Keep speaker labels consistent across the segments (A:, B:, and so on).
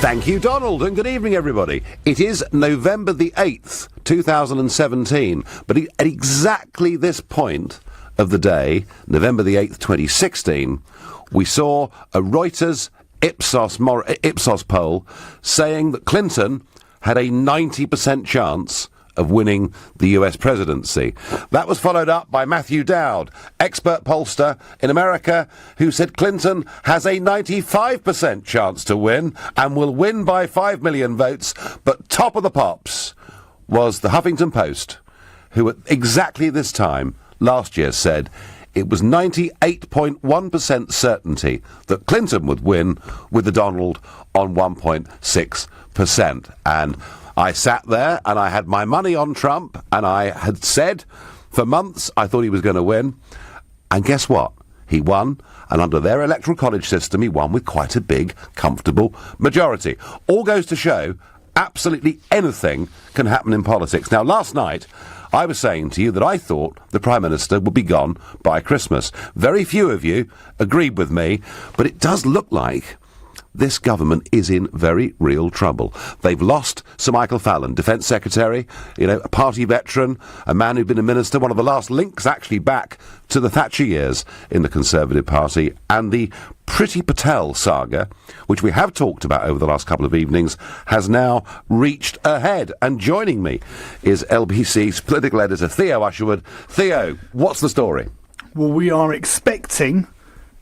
A: Thank you, Donald, and good evening, everybody. It is November the 8th, 2017, but at exactly this point of the day, November the 8th, 2016, we saw a Reuters Ipsos poll saying that Clinton had a 90% chance of winning the US presidency. That was followed up by Matthew Dowd, expert pollster in America, who said Clinton has a 95% chance to win and will win by 5 million votes. But top of the pops was the Huffington Post, who at exactly this time last year said it was 98.1% certainty that Clinton would win with the Donald on 1.6%. And I sat there and I had my money on Trump, and I had said for months I thought he was going to win. And guess what? He won, and under their electoral college system, he won with quite a big, comfortable majority. All goes to show absolutely anything can happen in politics. Now, last night, I was saying to you that I thought the Prime Minister would be gone by Christmas. Very few of you agreed with me, but it does look like this government is in very real trouble. They've lost Sir Michael Fallon, Defence Secretary, a party veteran, a man who'd been a minister, one of the last links actually back to the Thatcher years in the Conservative Party, and the Priti Patel saga, which we have talked about over the last couple of evenings, has now reached a head. And joining me is LBC's political editor, Theo Usherwood. Theo, what's the story?
B: Well, we are expecting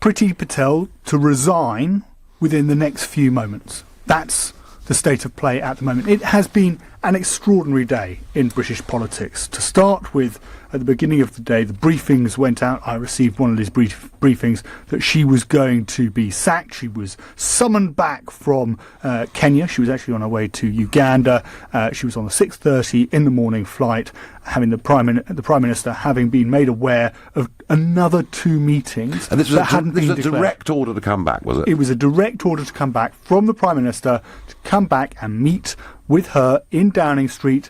B: Priti Patel to resign within the next few moments. That's the state of play at the moment. It has been an extraordinary day in British politics. To start with, at the beginning of the day, the briefings went out. I received one of these briefings that she was going to be sacked. She was summoned back from Kenya. She was actually on her way to Uganda. She was on the 6:30 in the morning flight, having the Prime Minister having been made aware of another 2 meetings.
A: And this was a direct order to come back, was it?
B: It was a direct order to come back from the Prime Minister to come back and meet with her in Downing Street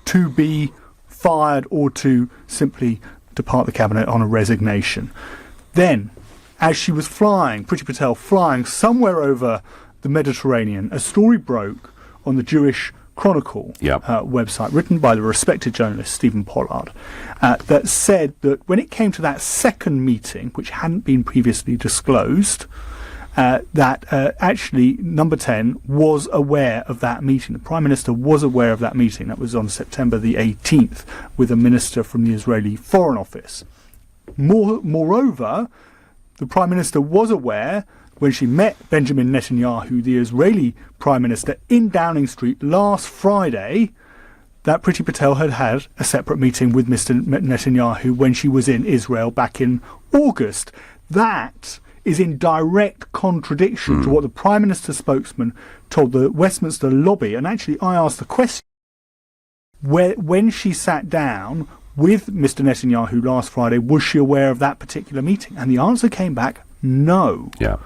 B: to be fired or to simply depart the cabinet on a resignation. Then, as she was flying, Priti Patel flying somewhere over the Mediterranean, a story broke on the Jewish Chronicle website, written by the respected journalist Stephen Pollard, that said that when it came to that second meeting, which hadn't been previously disclosed, that actually Number 10 was aware of that meeting. The Prime Minister was aware of that meeting. That was on September the 18th with a minister from the Israeli Foreign Office. Moreover, the Prime Minister was aware when she met Benjamin Netanyahu, the Israeli Prime Minister, in Downing Street last Friday, that Priti Patel had had a separate meeting with Mr. Netanyahu when she was in Israel back in August. That is in direct contradiction to what the Prime Minister's spokesman told the Westminster lobby. And actually, I asked the question, when she sat down with Mr. Netanyahu last Friday, was she aware of that particular meeting? And the answer came back, no.
A: Yeah.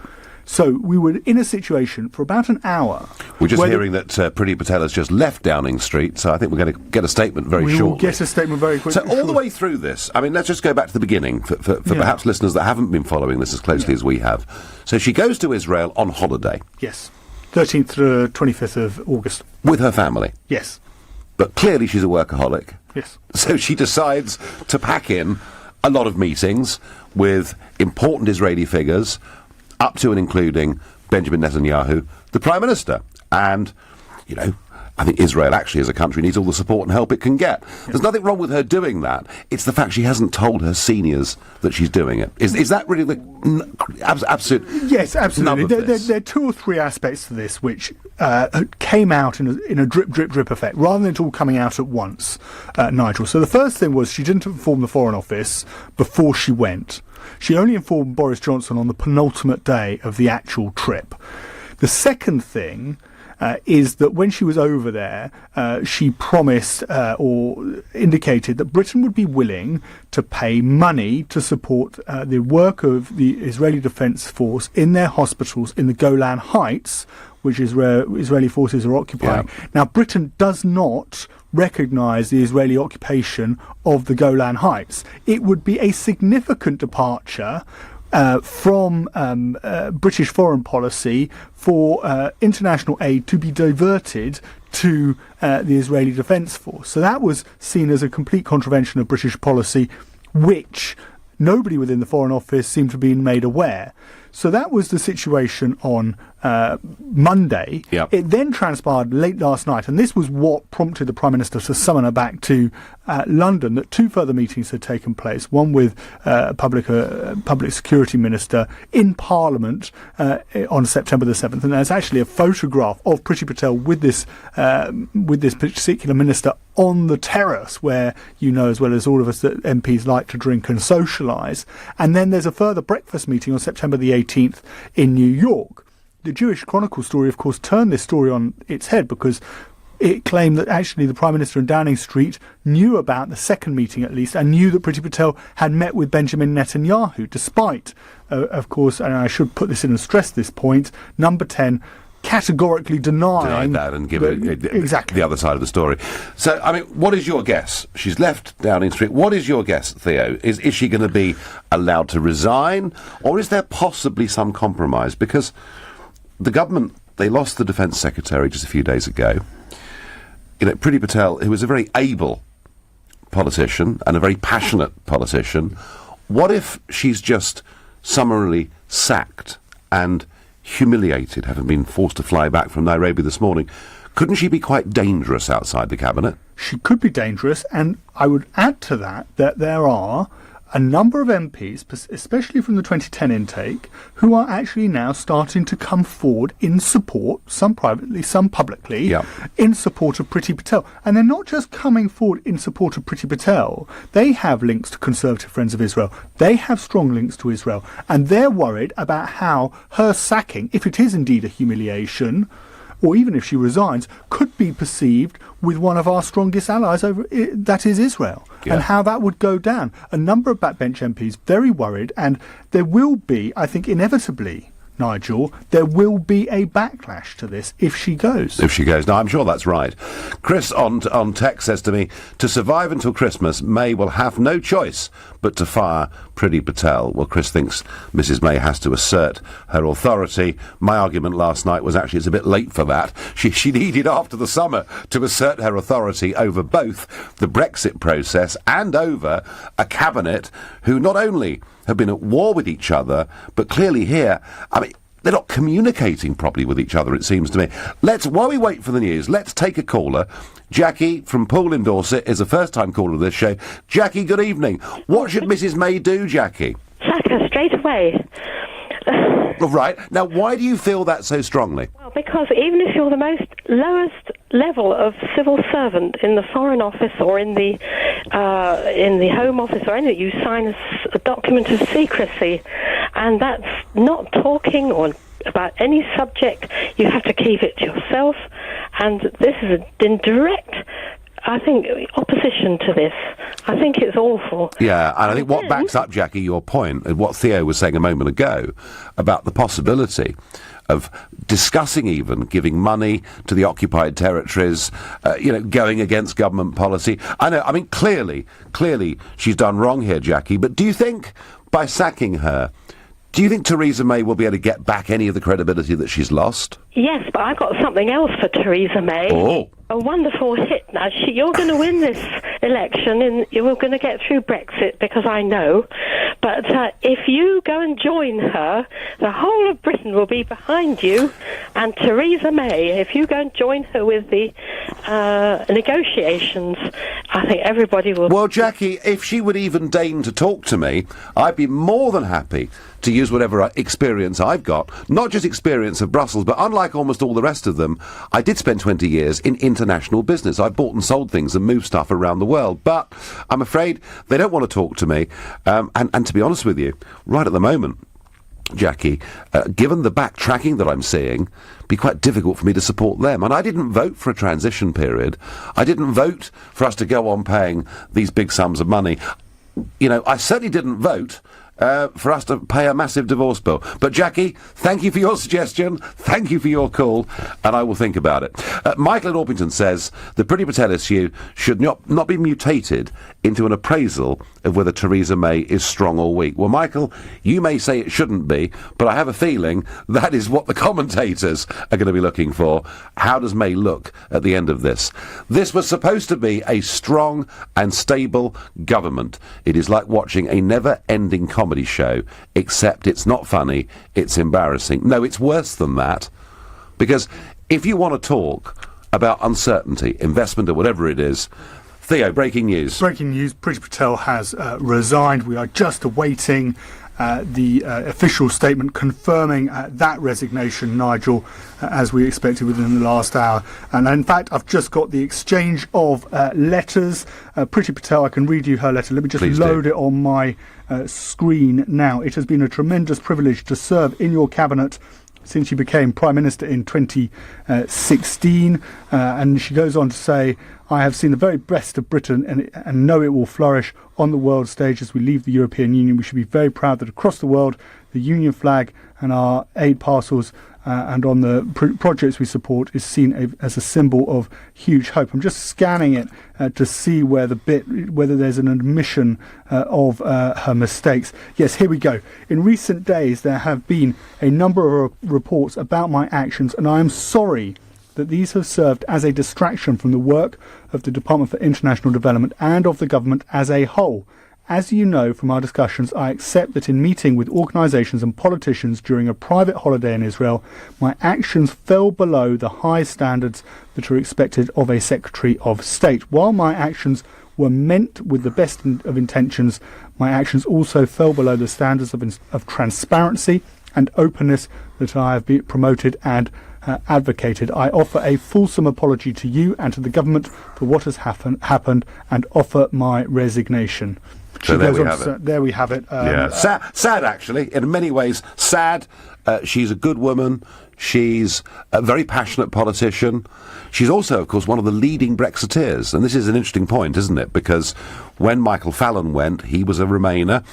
B: So we were in a situation for about an hour.
A: We're just hearing that Priti Patel has just left Downing Street, so I think we're going to get a statement very shortly.
B: We will get a statement very quickly.
A: So all the way through this, I mean, let's just go back to the beginning for perhaps listeners that haven't been following this as closely as we have. So she goes to Israel on holiday.
B: Yes. 13th to 25th of August.
A: With her family.
B: Yes.
A: But clearly she's a workaholic.
B: Yes.
A: So she decides to pack in a lot of meetings with important Israeli figures, up to and including Benjamin Netanyahu, the Prime Minister. And, I think Israel actually as a country needs all the support and help it can get. There's nothing wrong with her doing that. It's the fact she hasn't told her seniors that she's doing it. Is that really the absolute?
B: Yes, absolutely. There are 2 or 3 aspects to this which came out in a drip effect, rather than it all coming out at once, Nigel. So the first thing was she didn't inform the Foreign Office before she went. She only informed Boris Johnson on the penultimate day of the actual trip. The second thing is that when she was over there, she promised or indicated that Britain would be willing to pay money to support the work of the Israeli Defence Force in their hospitals in the Golan Heights, which is where Israeli forces are occupying. Yeah. Now, Britain does not recognise the Israeli occupation of the Golan Heights. It would be a significant departure from British foreign policy for international aid to be diverted to the Israeli Defence Force. So that was seen as a complete contravention of British policy, which nobody within the Foreign Office seemed to be made aware. So that was the situation on Monday.
A: Yep.
B: It then transpired late last night, and this was what prompted the Prime Minister to summon her back to London, that two further meetings had taken place, one with Public Security Minister in Parliament on September the 7th, and there's actually a photograph of Priti Patel with this particular minister on the terrace, where you know as well as all of us that MPs like to drink and socialise. And then there's a further breakfast meeting on September the 18th in New York. The Jewish Chronicle story, of course, turned this story on its head, because it claimed that actually the Prime Minister in Downing Street knew about the second meeting at least, and knew that Priti Patel had met with Benjamin Netanyahu, despite, of course, and I should put this in and stress this point, Number 10 categorically denying
A: that and give it
B: exactly
A: the other side of the story. So, I mean, what is your guess? She's left Downing Street. What is your guess, Theo? Is she going to be allowed to resign, or is there possibly some compromise? Because the government, they lost the Defence Secretary just a few days ago. You know, Priti Patel, who was a very able politician and a very passionate politician, what if she's just summarily sacked and humiliated, having been forced to fly back from Nairobi this morning? Couldn't she be quite dangerous outside the cabinet?
B: She could be dangerous, and I would add to that there are a number of MPs, especially from the 2010 intake, who are actually now starting to come forward in support, some privately, some publicly, in support of Priti Patel. And they're not just coming forward in support of Priti Patel. They have links to Conservative Friends of Israel. They have strong links to Israel. And they're worried about how her sacking, if it is indeed a humiliation, or even if she resigns, could be perceived with one of our strongest allies, that is Israel, and how that would go down. A number of backbench MPs very worried, and there will be, I think, inevitably, Nigel, there will be a backlash to this if she goes.
A: If she goes. No, I'm sure that's right. Chris on text says to me, to survive until Christmas, May will have no choice but to fire Priti Patel. Well, Chris thinks Mrs May has to assert her authority. My argument last night was actually it's a bit late for that. She needed after the summer to assert her authority over both the Brexit process and over a cabinet who not only have been at war with each other, but clearly here, I mean, they're not communicating properly with each other, it seems to me. While we wait for the news, let's take a caller. Jackie from Poole in Dorset is a first-time caller of this show. Jackie, good evening. What should Mrs May do, Jackie?
C: Sack her straight away.
A: Right. Now, why do you feel that so strongly?
C: Well, because even if you're the most lowest level of civil servant in the Foreign Office or in the Home Office or anything, you sign a document of secrecy, and that's not talking or about any subject. You have to keep it to yourself, and this is in direct, I think, opposition to this. I think it's awful.
A: Yeah, and I think what backs up, Jackie, your point, and what Theo was saying a moment ago about the possibility of discussing even giving money to the occupied territories, going against government policy. I know, I mean, clearly she's done wrong here, Jackie, but do you think by sacking her, do you think Theresa May will be able to get back any of the credibility that she's lost?
C: Yes, but I've got something else for Theresa May.
A: Oh.
C: A wonderful hit. Now, you're going to win this election, and you're going to get through Brexit, because I know. But if you go and join her, the whole of Britain will be behind you. And Theresa May, if you go and join her with the negotiations, I think everybody will...
A: Well, Jackie, if she would even deign to talk to me, I'd be more than happy to use whatever experience I've got. Not just experience of Brussels, but unlike almost all the rest of them, I did spend 20 years in international business. I bought and sold things and moved stuff around the world. But I'm afraid they don't want to talk to me. And to be honest with you, right at the moment, Jackie, given the backtracking that I'm seeing, it'd be quite difficult for me to support them. And I didn't vote for a transition period. I didn't vote for us to go on paying these big sums of money. You know, I certainly didn't vote for us to pay a massive divorce bill. But Jackie, thank you for your suggestion. Thank you for your call, and I will think about it. Michael in Orpington says the Priti Patel issue should not be mutated into an appraisal of whether Theresa May is strong or weak. Well, Michael, you may say it shouldn't be, but I have a feeling that is what the commentators are going to be looking for. How does May look at the end of this? This was supposed to be a strong and stable government. It is like watching a never-ending comedy show, except it's not funny, it's embarrassing. No, it's worse than that, because if you want to talk about uncertainty, investment or whatever it is, Theo, breaking news.
B: Breaking news, Priti Patel has resigned. We are just awaiting the official statement confirming that resignation, Nigel, as we expected within the last hour. And in fact, I've just got the exchange of letters. Priti Patel, I can read you her letter. Let me just load it on my screen now. It has been a tremendous privilege to serve in your cabinet since you became Prime Minister in 2016. And she goes on to say, I have seen the very best of Britain and know it will flourish on the world stage as we leave the European Union. We should be very proud that across the world, the Union flag and our aid parcels and on the projects we support is seen as a symbol of huge hope. I'm just scanning it to see whether there's an admission of her mistakes. Yes, here we go. In recent days, there have been a number of reports about my actions, and I am sorry that these have served as a distraction from the work of the Department for International Development and of the government as a whole. As you know from our discussions, I accept that in meeting with organisations and politicians during a private holiday in Israel, my actions fell below the high standards that are expected of a Secretary of State. While my actions were meant with the best of intentions, my actions also fell below the standards of transparency and openness that I have promoted and advocated. I offer a fulsome apology to you and to the government for what has happened and offer my resignation.
A: So there we have it.
B: Yeah.
A: Sad, actually. In many ways, sad. She's a good woman. She's a very passionate politician. She's also, of course, one of the leading Brexiteers. And this is an interesting point, isn't it? Because when Michael Fallon went, he was a Remainer.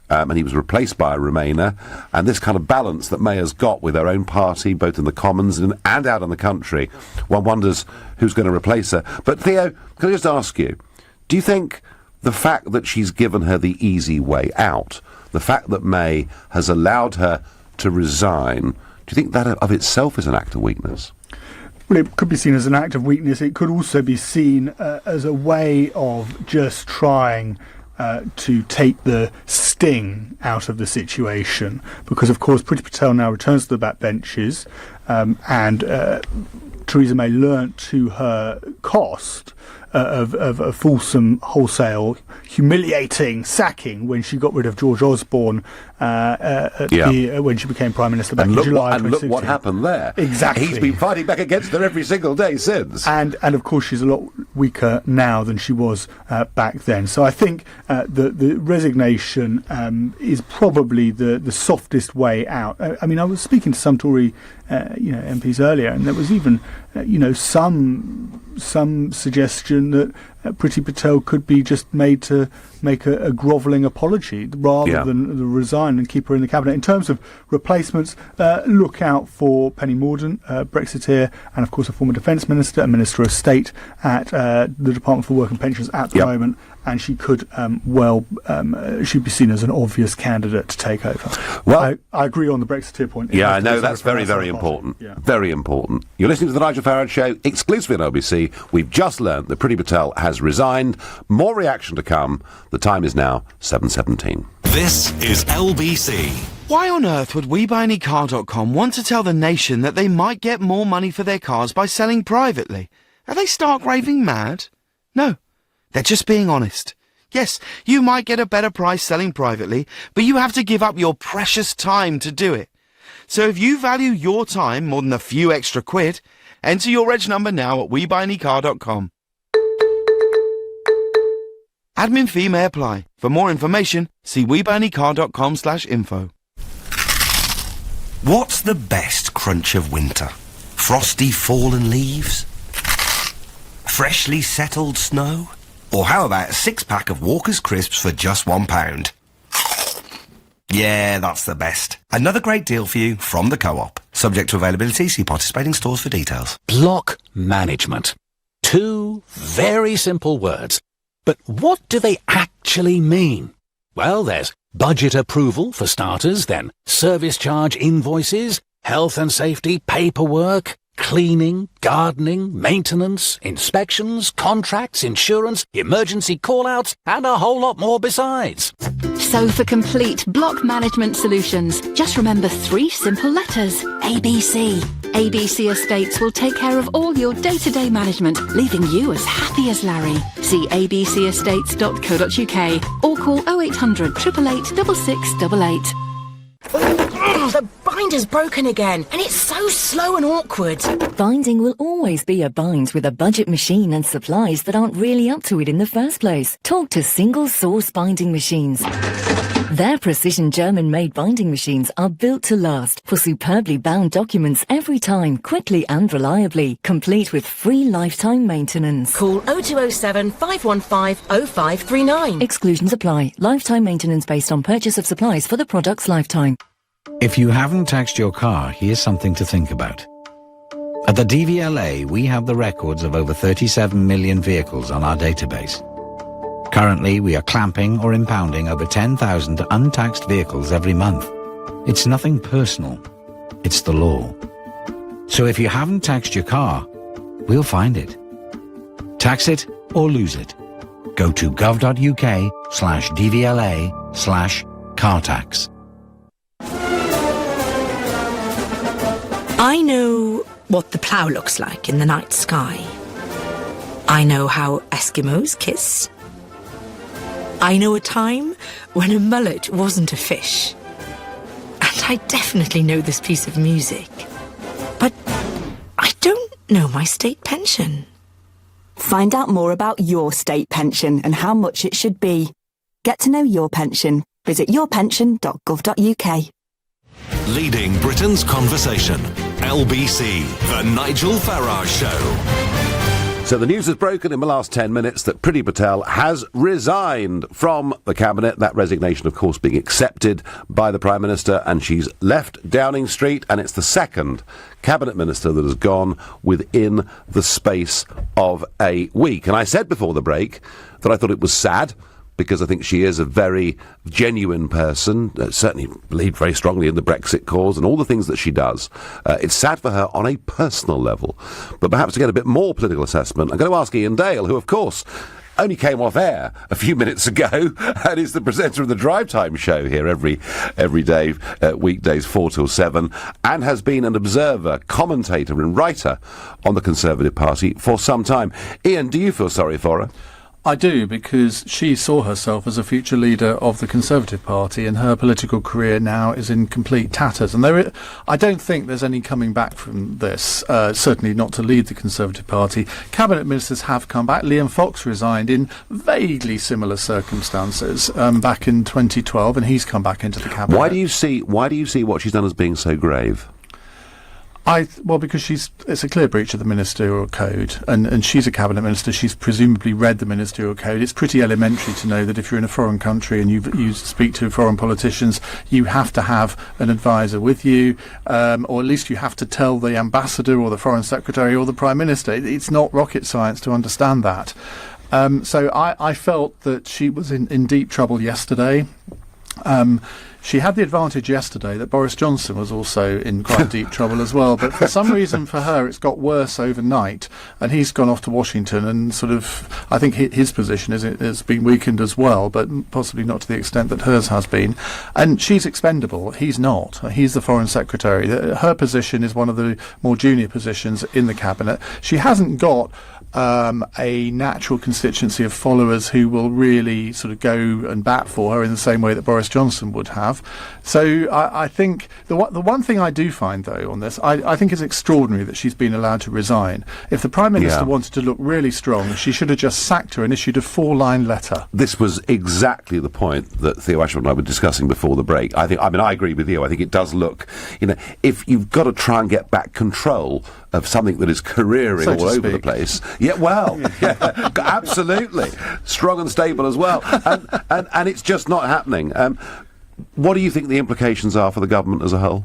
A: And he was replaced by a Remainer, and this kind of balance that May has got with her own party, both in the Commons and out in the country, one wonders who's going to replace her. But Theo, can I just ask you, do you think the fact that she's given her the easy way out, the fact that May has allowed her to resign, do you think that of itself is an act of weakness?
B: Well, it could be seen as an act of weakness. It could also be seen as a way of just trying to take the sting out of the situation, because of course Priti Patel now returns to the backbenches, and Theresa May learnt to her cost of a fulsome, wholesale, humiliating sacking when she got rid of George Osborne when she became Prime Minister back in July 2016. And
A: look what happened there.
B: Exactly.
A: He's been fighting back against her every single day since.
B: And of course she's a lot weaker now than she was back then. So I think the resignation is probably the softest way out. I mean, I was speaking to some Tory MPs earlier, and there was even some suggestion that Priti Patel could be just made to make a grovelling apology rather than resign and keep her in the cabinet. In terms of replacements, look out for Penny Mordaunt, Brexiteer, and of course a former Defence Minister, a Minister of State at the Department for Work and Pensions at the moment, and she could she'd be seen as an obvious candidate to take over. Well, I agree on the Brexiteer point.
A: Yeah, I know, that's very, very important. Yeah. Very important. You're listening to the Nigel Farage Show, exclusively on LBC. We've just learned that Priti Patel has resigned. More reaction to come. The time is now 7:17.
D: This is LBC.
E: Why on earth would WeBuyAnyCar.com want to tell the nation that they might get more money for their cars by selling privately? Are they stark raving mad? No, they're just being honest. Yes, you might get a better price selling privately, but you have to give up your precious time to do it. So if you value your time more than a few extra quid, enter your reg number now at WeBuyAnyCar.com. Admin fee may apply. For more information, see WeBuyAnyCar.com/info.
D: What's the best crunch of winter? Frosty fallen leaves? Freshly settled snow? Or how about a 6-pack of Walker's Crisps for just £1? Yeah, that's the best. Another great deal for you from the Co-op. Subject to availability, see participating stores for details.
F: Block management. 2 very simple words. But what do they actually mean? Well, there's budget approval for starters, then service charge invoices, health and safety paperwork, cleaning, gardening, maintenance, inspections, contracts, insurance, emergency call-outs, and a whole lot more besides.
G: So for complete block management solutions, just remember 3 simple letters. ABC. ABC Estates will take care of all your day-to-day management, leaving you as happy as Larry. See abcestates.co.uk or call 0800 888 6688.
H: The binder's broken again, and it's so slow and awkward.
I: Binding will always be a bind with a budget machine and supplies that aren't really up to it in the first place. Talk to Single Source Binding Machines. Their precision German-made binding machines are built to last for superbly bound documents every time, quickly and reliably, complete with free lifetime maintenance.
H: Call 0207 515 0539.
I: Exclusions apply. Lifetime maintenance based on purchase of supplies for the product's lifetime.
J: If you haven't taxed your car, here's something to think about. At the DVLA, we have the records of over 37 million vehicles on our database. Currently, we are clamping or impounding over 10,000 untaxed vehicles every month. It's nothing personal. It's the law. So if you haven't taxed your car, we'll find it. Tax it or lose it. Go to gov.uk/DVLA/car tax.
H: I know what the plough looks like in the night sky. I know how Eskimos kiss. I know a time when a mullet wasn't a fish. And I definitely know this piece of music. But I don't know my state pension.
K: Find out more about your state pension and how much it should be. Get to know your pension. Visit yourpension.gov.uk.
L: Leading Britain's conversation. LBC, The Nigel Farage Show.
A: So the news has broken in the last 10 minutes that Priti Patel has resigned from the Cabinet. That resignation, of course, being accepted by the Prime Minister, and she's left Downing Street, and it's the second Cabinet Minister that has gone within the space of a week. And I said before the break that I thought it was sad, because I think she is a very genuine person, certainly believed very strongly in the Brexit cause and all the things that she does. It's sad for her on a personal level. But perhaps to get a bit more political assessment, I'm going to ask Ian Dale, who, of course, only came off air a few minutes ago and is the presenter of the Drive Time show here every day, weekdays 4 till 7, and has been an observer, commentator and writer on the Conservative Party for some time. Ian, do you feel sorry for her?
B: I do, because she saw herself as a future leader of the Conservative Party, and her political career now is in complete tatters. And I don't think there's any coming back from this, certainly not to lead the Conservative Party. Cabinet ministers have come back. Liam Fox resigned in vaguely similar circumstances back in 2012, and he's come back into the Cabinet.
A: Why do you see what she's done as being so grave?
B: Well, because it's a clear breach of the ministerial code, and she's a cabinet minister. She's presumably read the ministerial code. It's pretty elementary to know that if you're in a foreign country and you speak to foreign politicians, you have to have an advisor with you, or at least you have to tell the ambassador or the foreign secretary or the prime minister. It's not rocket science to understand that. So I felt that she was in deep trouble yesterday. She had the advantage yesterday that Boris Johnson was also in quite deep trouble as well, but for some reason for her it's got worse overnight, and he's gone off to Washington, and sort of, I think his position has been weakened as well, but possibly not to the extent that hers has been. And she's expendable. He's not. He's the Foreign Secretary. Her position is one of the more junior positions in the Cabinet. She hasn't got a natural constituency of followers who will really sort of go and bat for her in the same way that Boris Johnson would have. So I think the one thing I do find, though, on this, I think it's extraordinary that she's been allowed to resign. If the Prime Minister wanted to look really strong, she should have just sacked her and issued a 4-line letter.
A: This was exactly the point that Theo Ashford and I were discussing before the break. I agree with you. I think it does look, if you've got to try and get back control of something that is careering all over the place. Yeah, well, yeah, absolutely. Strong and stable as well. And it's just not happening. What do you think the implications are for the government as a whole?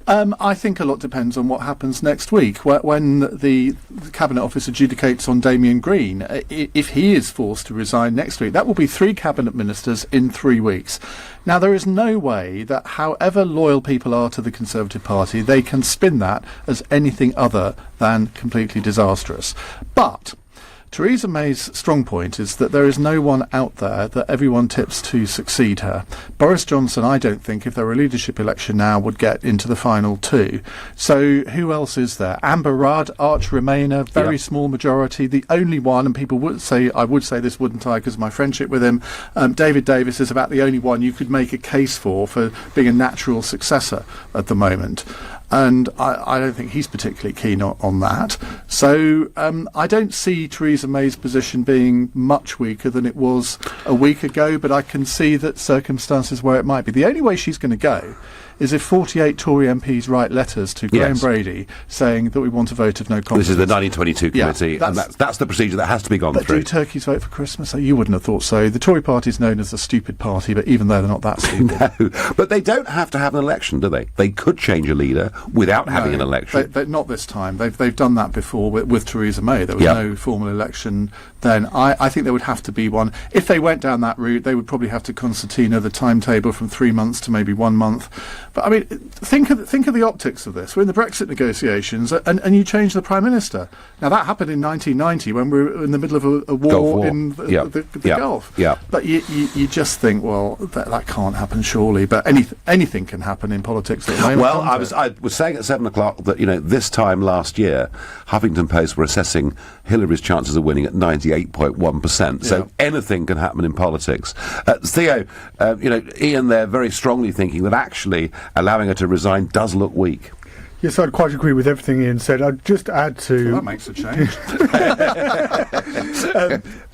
B: I think a lot depends on what happens next week when the Cabinet Office adjudicates on Damien Green. If he is forced to resign next week, that will be 3 cabinet ministers in 3 weeks. Now, there is no way that however loyal people are to the Conservative Party, they can spin that as anything other than completely disastrous. But Theresa May's strong point is that there is no one out there that everyone tips to succeed her. Boris Johnson, I don't think, if there were a leadership election now, would get into the final 2. So who else is there? Amber Rudd, arch Remainer, very small majority, the only one, and people would say, I would say this, wouldn't I, because of my friendship with him, David Davis is about the only one you could make a case for being a natural successor at the moment. And I don't think he's particularly keen on that. So I don't see Theresa May's position being much weaker than it was a week ago, but I can see that circumstances where it might be. The only way she's going to go is if 48 Tory MPs write letters to Graham Brady saying that we want a vote of no confidence.
A: This is the 1922 committee, and that's the procedure that has to be gone through.
B: But do turkeys vote for Christmas? You wouldn't have thought so. The Tory party is known as a stupid party, but even though they're not that stupid.
A: No, but they don't have to have an election, do they? They could change a leader without having an election.
B: Not this time. They've done that before with Theresa May. There was no formal election then. I think there would have to be one. If they went down that route, they would probably have to concertina the timetable from 3 months to maybe 1 month. But I mean, think of the optics of this. We're in the Brexit negotiations, and you change the Prime Minister. Now, that happened in 1990 when we were in the middle of a war in the Gulf.
A: Yeah.
B: But you just think, well, that can't happen, surely. But anything can happen in politics at the moment.
A: Well, I was saying at 7 o'clock that, this time last year, Huffington Post were assessing Hillary's chances of winning at 98.1%. So anything can happen in politics. Theo, Ian there very strongly thinking that actually allowing her to resign does look weak.
B: Yes, I'd quite agree with everything Ian said. I'd just add to...
M: Well, that makes a change.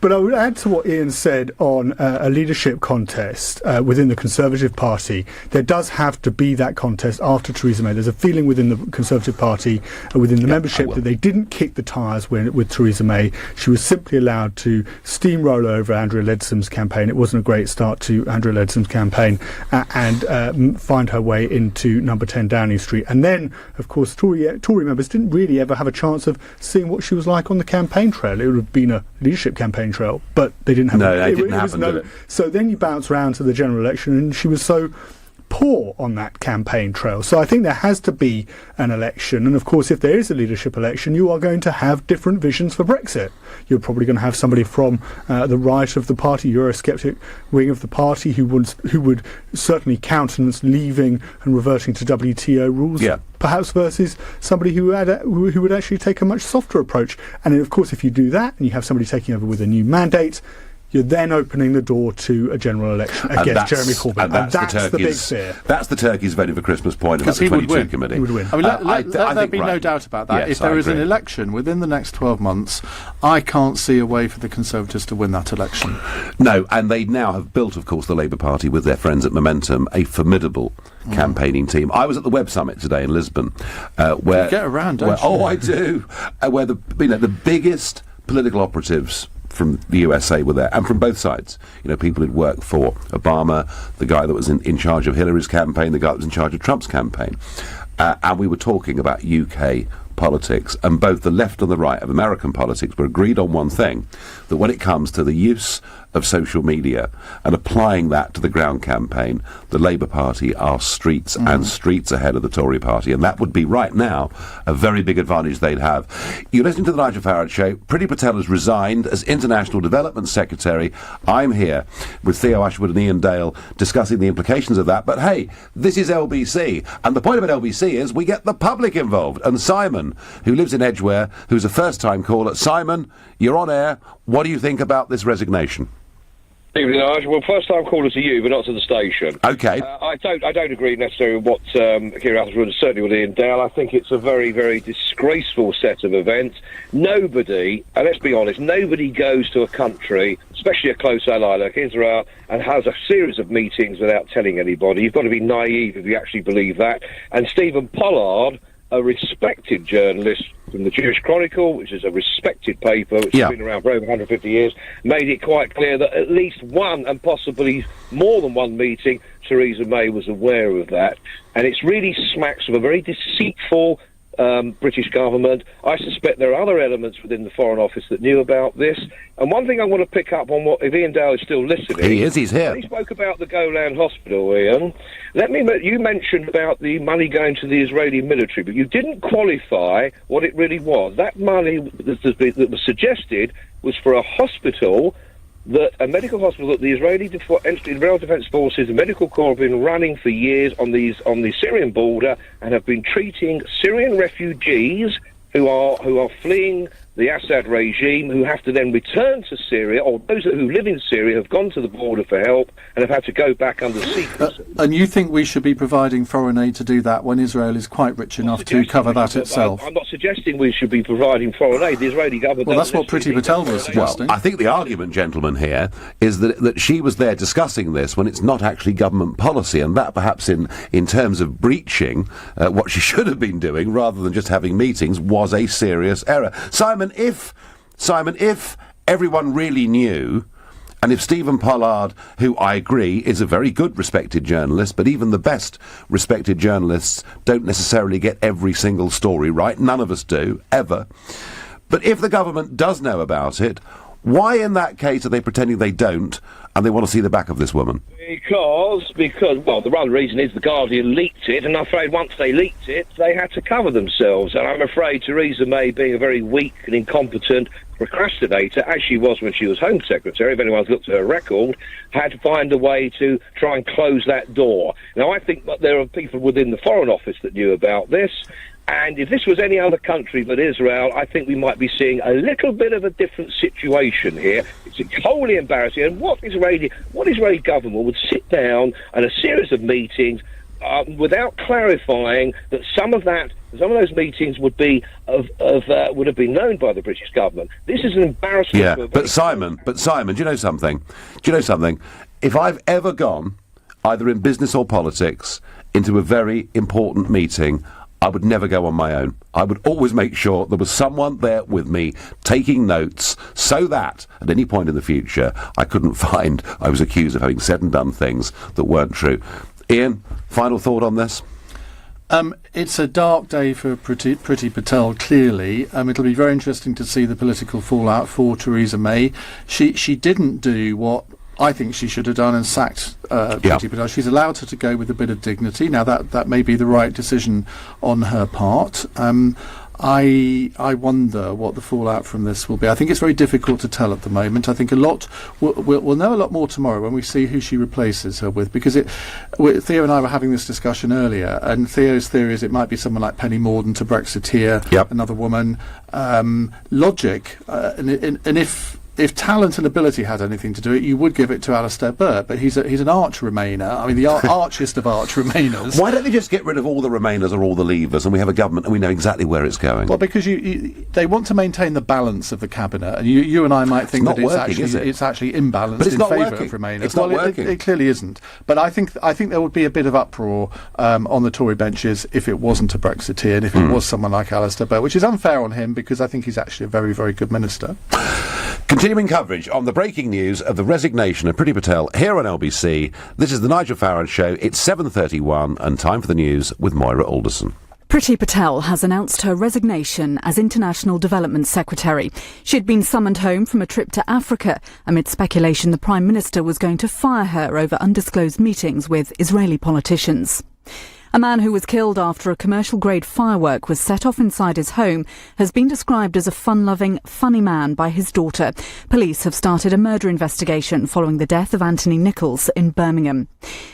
B: But I would add to what Ian said on a leadership contest within the Conservative Party. There does have to be that contest after Theresa May. There's a feeling within the Conservative Party, within the membership, that they didn't kick the tyres with Theresa May. She was simply allowed to steamroll over Andrea Leadsom's campaign. It wasn't a great start to Andrea Leadsom's campaign, and find her way into number 10 Downing Street. And then, of course, Tory members didn't really ever have a chance of seeing what she was like on the campaign trail. It would have been a leadership campaign trail, but they didn't have...
A: No, that didn't happen, did it?
B: So then you bounce around to the general election, and she was so poor on that campaign trail. So I think there has to be an election, and of course if there is a leadership election, you are going to have different visions for Brexit. You're probably going to have somebody from the right of the party, Eurosceptic wing of the party, who would certainly countenance leaving and reverting to WTO rules, perhaps versus somebody who would actually take a much softer approach. And then, of course, if you do that and you have somebody taking over with a new mandate, you're then opening the door to a general election against Jeremy Corbyn. And that's the big fear.
A: That's the turkeys voting for Christmas point about the 22 committee.
B: He would win.
M: I mean, let there be no doubt about that.
A: Yes,
M: if there is an election within the next 12 months, I can't see a way for the Conservatives to win that election.
A: No, and they now have built, of course, the Labour Party with their friends at Momentum, a formidable campaigning team. I was at the Web Summit today in Lisbon, where...
M: You get around, don't you?
A: Oh, I do. Where the biggest political operatives from the USA were there, and from both sides. People who'd worked for Obama, the guy that was in charge of Hillary's campaign, the guy that was in charge of Trump's campaign. And we were talking about UK politics, and both the left and the right of American politics were agreed on one thing, that when it comes to the use of social media and applying that to the ground campaign, the Labour Party are streets and streets ahead of the Tory Party, and that would be right now a very big advantage they'd have. You're listening to the Nigel Farage Show. Priti Patel has resigned as International Development Secretary. I'm here with Theo Ashwood and Ian Dale discussing the implications of that, but hey, this is LBC, and the point about LBC is we get the public involved, and Simon, who lives in Edgware, who's a first-time caller. Simon, you're on air. What do you think about this resignation?
N: Evening, Nigel. Well, first time caller to you, but not to the station.
A: Okay.
N: I don't agree necessarily with what Kieran Atherton, certainly with Ian Dale. I think it's a very, very disgraceful set of events. Nobody, and let's be honest, nobody goes to a country, especially a close ally like Israel, and has a series of meetings without telling anybody. You've got to be naive if you actually believe that. And Stephen Pollard a respected journalist from the Jewish Chronicle, which is a respected paper, which has been around for over 150 years, made it quite clear that at least one, and possibly more than one meeting, Theresa May was aware of that. And it's really smacks of a very deceitful British government. I suspect there are other elements within the Foreign Office that knew about this. And one thing I want to pick up on, if Ian Dale is still listening...
A: He is, he's here.
N: He spoke about the Golan Hospital, Ian. You mentioned about the money going to the Israeli military, but you didn't qualify what it really was. That money that was suggested was for a hospital, a medical hospital that the Israeli Defense Forces, the Medical Corps, have been running for years on the Syrian border and have been treating Syrian refugees who are fleeing the Assad regime, who have to then return to Syria, or those who live in Syria have gone to the border for help and have had to go back under secrecy.
M: And you think we should be providing foreign aid to do that when Israel is quite rich enough to cover that itself?
N: I'm not suggesting we should be providing foreign aid. The Israeli government...
M: Well, that's what Priti Patel was suggesting.
A: Well, I think the argument, gentlemen, here is that she was there discussing this when it's not actually government policy, and that perhaps in terms of breaching what she should have been doing rather than just having meetings was a serious error. Simon, if everyone really knew, and if Stephen Pollard, who I agree is a very good respected journalist, but even the best respected journalists don't necessarily get every single story right, none of us do, ever, but if the government does know about it, why in that case are they pretending they don't and they want to see the back of this woman?
N: Because, well, the one reason is the Guardian leaked it, and I'm afraid once they leaked it, they had to cover themselves. And I'm afraid Theresa May, being a very weak and incompetent procrastinator, as she was when she was Home Secretary, if anyone's looked at her record, had to find a way to try and close that door. Now, I think that there are people within the Foreign Office that knew about this, and if this was any other country but Israel, I think we might be seeing a little bit of a different situation here. It's wholly embarrassing. And what Israeli government would sit down and a series of meetings without clarifying that some of those meetings would have been known by the British government. This is an embarrassment.
A: Yeah, but Simon, do you know something? If I've ever gone, either in business or politics, into a very important meeting, I would never go on my own. I would always make sure there was someone there with me taking notes so that at any point in the future I couldn't find I was accused of having said and done things that weren't true. Ian, final thought on this?
M: It's a dark day for Priti Patel, clearly. It'll be very interesting to see the political fallout for Theresa May. She didn't do what I think she should have done and sacked Priti Patel. She's allowed her to go with a bit of dignity. Now, that may be the right decision on her part. I wonder what the fallout from this will be. I think it's very difficult to tell at the moment. I think we'll know a lot more tomorrow when we see who she replaces her with, because Theo and I were having this discussion earlier, and Theo's theory is it might be someone like Penny Mordaunt, a Brexiteer, another woman. Logic, and if talent and ability had anything to do it, you would give it to Alistair Burt, but he's an arch Remainer. I mean, the archest of arch Remainers.
A: Why don't they just get rid of all the Remainers or all the Leavers, and we have a government and we know exactly where it's going?
M: Well, because they want to maintain the balance of the cabinet, and you and I might think that it's actually imbalanced in favour of Remainers.
A: It's not working.
M: It clearly isn't. But I think there would be a bit of uproar on the Tory benches if it wasn't a Brexiteer and if it was someone like Alistair Burt, which is unfair on him because I think he's actually a very, very good minister.
A: Continuing coverage on the breaking news of the resignation of Priti Patel here on LBC. This is the Nigel Farage Show. It's 7:31 and time for the news with Moira Alderson.
O: Priti Patel has announced her resignation as International Development Secretary. She had been summoned home from a trip to Africa amid speculation the Prime Minister was going to fire her over undisclosed meetings with Israeli politicians. A man who was killed after a commercial-grade firework was set off inside his home has been described as a fun-loving, funny man by his daughter. Police have started a murder investigation following the death of Anthony Nichols in Birmingham.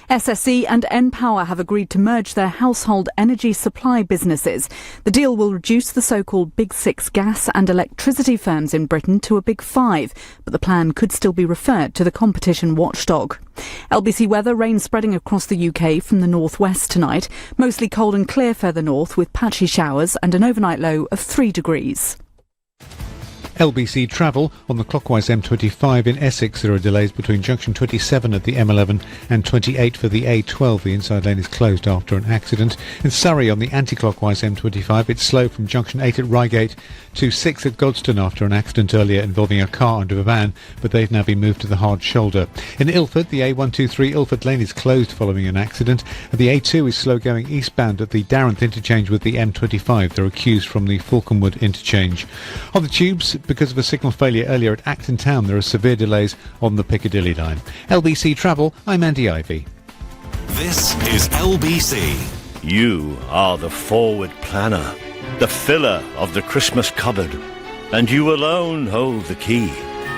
O: SSE and npower have agreed to merge their household energy supply businesses. The deal will reduce the so-called Big Six gas and electricity firms in Britain to a Big Five, but the plan could still be referred to the competition watchdog. LBC weather, rain spreading across the UK from the northwest tonight. Mostly cold and clear further north with patchy showers and an overnight low of 3 degrees.
P: LBC Travel on the clockwise M25 in Essex. There are delays between junction 27 at the M11 and 28 for the A12. The inside lane is closed after an accident. In Surrey on the anti-clockwise M25, it's slow from junction 8 at Reigate to 6 at Godstone after an accident earlier involving a car under a van, but they've now been moved to the hard shoulder. In Ilford, the A123 Ilford lane is closed following an accident. The A2 is slow going eastbound at the Darrenth interchange with the M25. There are queues from the Falconwood interchange. On the tubes, because of a signal failure earlier at Acton Town, there are severe delays on the Piccadilly line. LBC Travel, I'm Andy Ivy.
L: This is LBC.
Q: You are the forward planner, the filler of the Christmas cupboard, and you alone hold the key,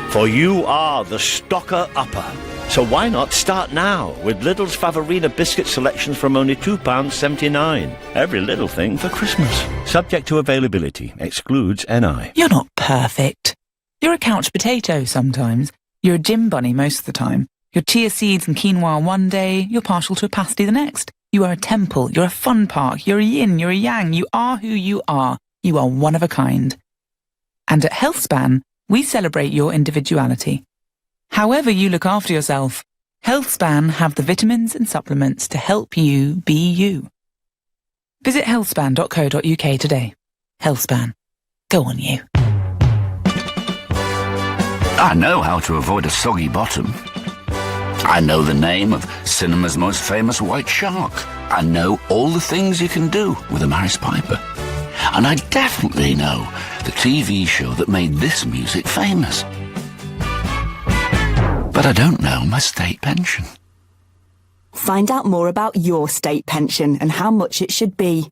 Q: for you are the stocker-upper. So why not start now with Lidl's Favorina biscuit selections from only £2.79. Every little thing for Christmas. Subject to availability. Excludes NI.
R: You're not perfect. You're a couch potato sometimes. You're a gym bunny most of the time. You're chia seeds and quinoa one day. You're partial to a pasty the next. You are a temple. You're a fun park. You're a yin. You're a yang. You are who you are. You are one of a kind. And at HealthSpan, we celebrate your individuality. However you look after yourself, HealthSpan have the vitamins and supplements to help you be you. Visit healthspan.co.uk today. HealthSpan. Go on you.
S: I know how to avoid a soggy bottom. I know the name of cinema's most famous white shark. I know all the things you can do with a Maris Piper. And I definitely know the TV show that made this music famous. But I don't know my state pension.
K: Find out more about your state pension and how much it should be.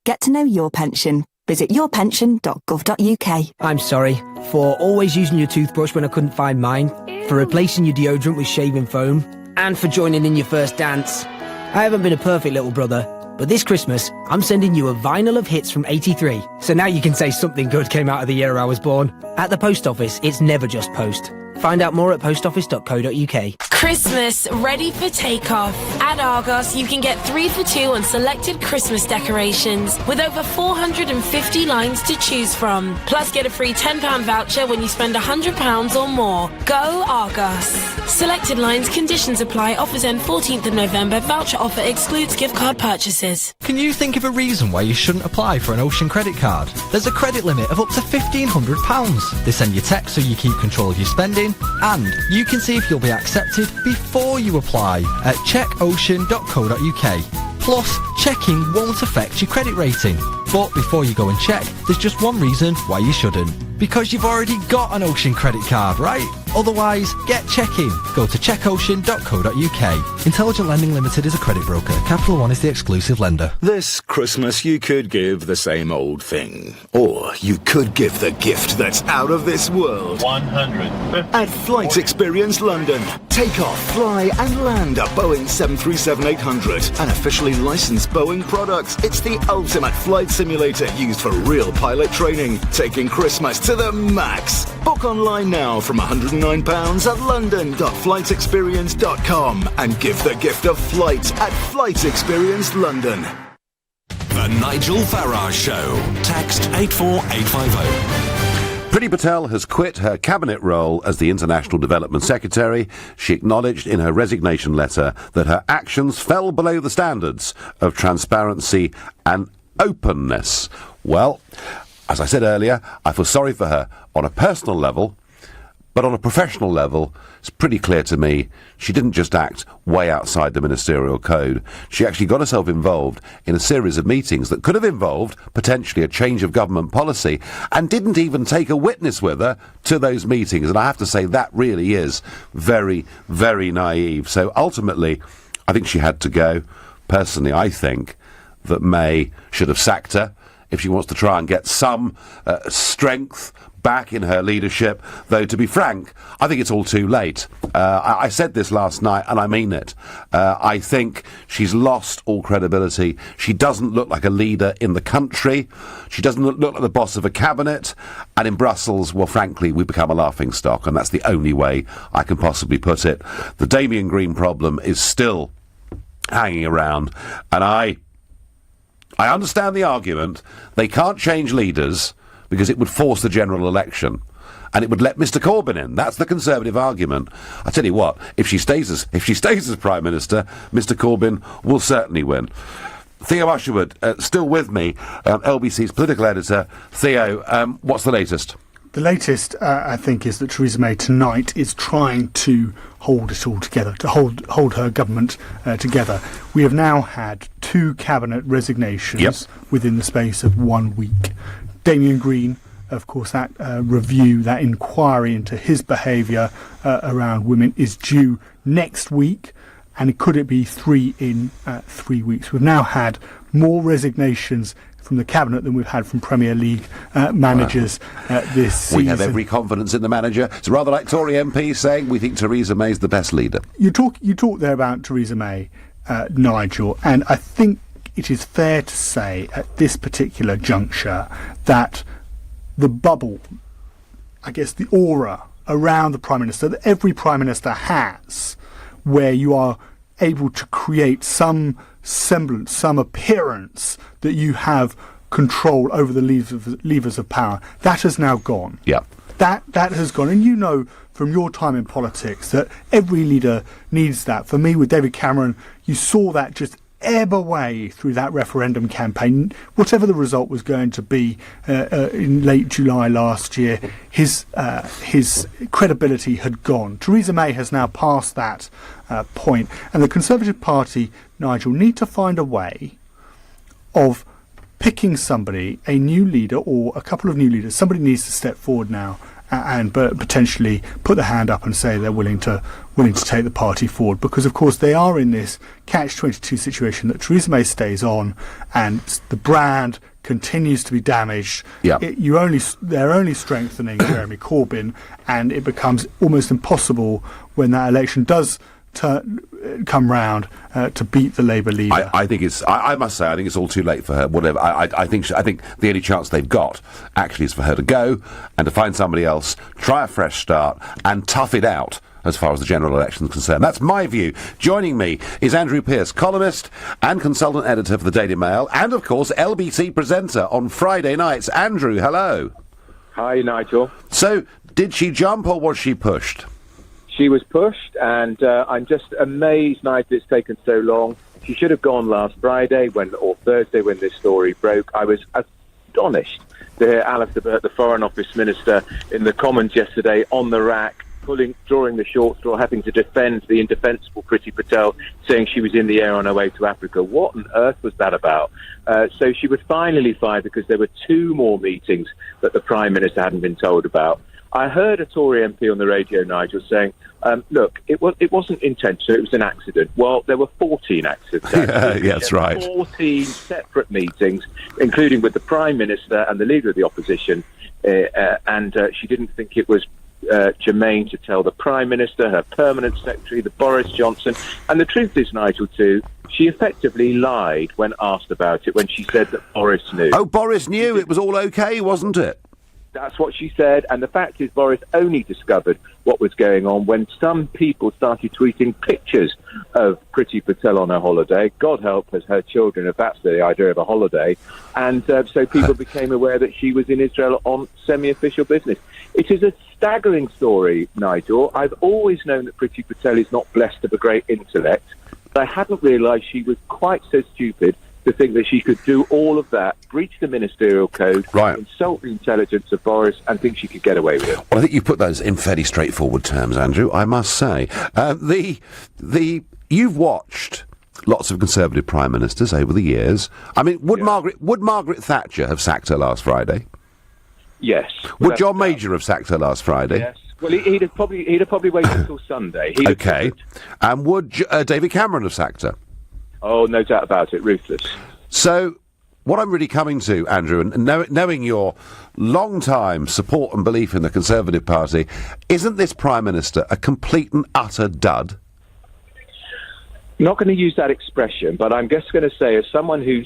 K: Get to know your pension. Visit yourpension.gov.uk.
T: I'm sorry for always using your toothbrush when I couldn't find mine, for replacing your deodorant with shaving foam, and for joining in your first dance. I haven't been a perfect little brother, but this Christmas, I'm sending you a vinyl of hits from 83. So now you can say something good came out of the year I was born. At the post office, it's never just post. Find out more at postoffice.co.uk.
U: Christmas ready for takeoff. At Argos, you can get 3 for 2 on selected Christmas decorations with over 450 lines to choose from. Plus, get a free £10 voucher when you spend £100 or more. Go Argos. Selected lines, conditions apply. Offers end 14th of November. Voucher offer excludes gift card purchases.
V: Can you think of a reason why you shouldn't apply for an Ocean credit card? There's a credit limit of up to £1,500. They send you texts so you keep control of your spending, and you can see if you'll be accepted before you apply at checkocean.co.uk. Plus, checking won't affect your credit rating. But before you go and check, there's just one reason why you shouldn't. Because you've already got an Ocean credit card, right? Otherwise, get checking. Go to checkocean.co.uk. Intelligent Lending Limited is a credit broker. Capital One is the exclusive lender.
W: This Christmas you could give the same old thing. Or you could give the gift that's out of this world.
X: 100.
W: At Flight Experience London, take off, fly and land a Boeing 737-800. An officially licensed Boeing product. It's the ultimate flight simulator used for real pilot training. Taking Christmas to the max. Book online now from £109 at london.flightexperience.com and give the gift of flight at Flight Experience London.
L: The Nigel Farage Show. Text 84850.
A: Priti Patel has quit her cabinet role as the International Development Secretary. She acknowledged in her resignation letter that her actions fell below the standards of transparency and openness. Well, as I said earlier, I feel sorry for her on a personal level, but on a professional level, it's pretty clear to me she didn't just act way outside the ministerial code. She actually got herself involved in a series of meetings that could have involved potentially a change of government policy, and didn't even take a witness with her to those meetings. And I have to say that really is very, very naive. So ultimately, I think she had to go. Personally, I think that May should have sacked her if she wants to try and get some strength back in her leadership, though to be frank, I think it's all too late. I said this last night, and I mean it. I think she's lost all credibility. She doesn't look like a leader in the country. She doesn't look like the boss of a cabinet. And in Brussels, well, frankly, we've become a laughingstock, and that's the only way I can possibly put it. The Damien Green problem is still hanging around, and I understand the argument. They can't change leaders because it would force the general election. and it would let Mr Corbyn in. That's the Conservative argument. I tell you what, if she stays as Prime Minister, Mr Corbyn will certainly win. Theo Usherwood, still with me, LBC's political editor. Theo, what's the latest?
B: The latest, I think, is that Theresa May tonight is trying to hold it all together, to hold her government together. We have now had 2 cabinet resignations within the space of 1 week. Damien Green, of course, that review, that inquiry into his behaviour around women is due next week. And could it be 3 in 3 weeks? We've now had more resignations from the cabinet than we've had from Premier League managers this season.
A: We have every confidence in the manager. It's rather like Tory MPs saying we think Theresa May's the best leader.
B: You talk there about Theresa May, Nigel, and I think it is fair to say at this particular juncture that the bubble, I guess the aura around the Prime Minister that every Prime Minister has, where you are able to create some semblance, some appearance that you have control over the levers of power, that has now gone.
A: Yeah.
B: That has gone. And you know from your time in politics that every leader needs that. For me, with David Cameron, you saw that just ebb away through that referendum campaign. Whatever the result was going to be in late July last year, his credibility had gone. Theresa May has now passed that point, and the Conservative Party, Nigel, need to find a way of picking somebody, a new leader or a couple of new leaders. Somebody needs to step forward now and potentially put their hand up and say they're willing to take the party forward, because of course they are in this catch-22 situation that Theresa May stays on and the brand continues to be damaged.
A: Yeah.
B: They're only strengthening Jeremy Corbyn, and it becomes almost impossible when that election does come round to beat the Labour leader.
A: I think it's. I must say, I think it's all too late for her. Whatever. I think the only chance they've got actually is for her to go and to find somebody else, try a fresh start, and tough it out as far as the general election is concerned. That's my view. Joining me is Andrew Pearce, columnist and consultant editor for the Daily Mail, and of course LBC presenter on Friday nights. Andrew, hello.
C: Hi, Nigel.
A: So, did she jump or was she pushed?
C: She was pushed, and I'm just amazed, Nigel, it's taken so long. She should have gone last Friday or Thursday when this story broke. I was astonished to hear Alistair Burt, the Foreign Office Minister, in the Commons yesterday on the rack, drawing the short straw, having to defend the indefensible Priti Patel, saying she was in the air on her way to Africa. What on earth was that about? So she was finally fired because there were 2 more meetings that the Prime Minister hadn't been told about. I heard a Tory MP on the radio, Nigel, saying, look, it wasn't intentional, it was an accident. Well, there were 14 accidents.
A: Yeah, that's right.
C: 14 separate meetings, including with the Prime Minister and the Leader of the Opposition, and she didn't think it was germane to tell the Prime Minister, her Permanent Secretary, the Boris Johnson. And the truth is, Nigel, too, she effectively lied when asked about it, when she said that Boris knew.
A: Oh, Boris knew it was all okay, wasn't it?
C: That's what she said, and the fact is Boris only discovered what was going on when some people started tweeting pictures of Priti Patel on her holiday. God help us, her children, if that's the idea of a holiday. And so people became aware that she was in Israel on semi-official business. It is a staggering story, Nigel. I've always known that Priti Patel is not blessed of a great intellect, but I hadn't realised she was quite so stupid to think that she could do all of that, breach the ministerial code, insult the intelligence of Boris, and think she could get away with it.
A: Well, I think you put those in fairly straightforward terms, Andrew, I must say. You've watched lots of Conservative Prime Ministers over the years. I mean, would Margaret Thatcher have sacked her last Friday?
C: Yes.
A: Would John Major have sacked her last Friday?
C: Yes. Well, he'd have probably waited until Sunday.
A: Okay. And would David Cameron have sacked her?
C: Oh, no doubt about it. Ruthless.
A: So, what I'm really coming to, Andrew, and knowing your long-time support and belief in the Conservative Party, isn't this Prime Minister a complete and utter dud?
C: I'm not going to use that expression, but I'm just going to say, as someone who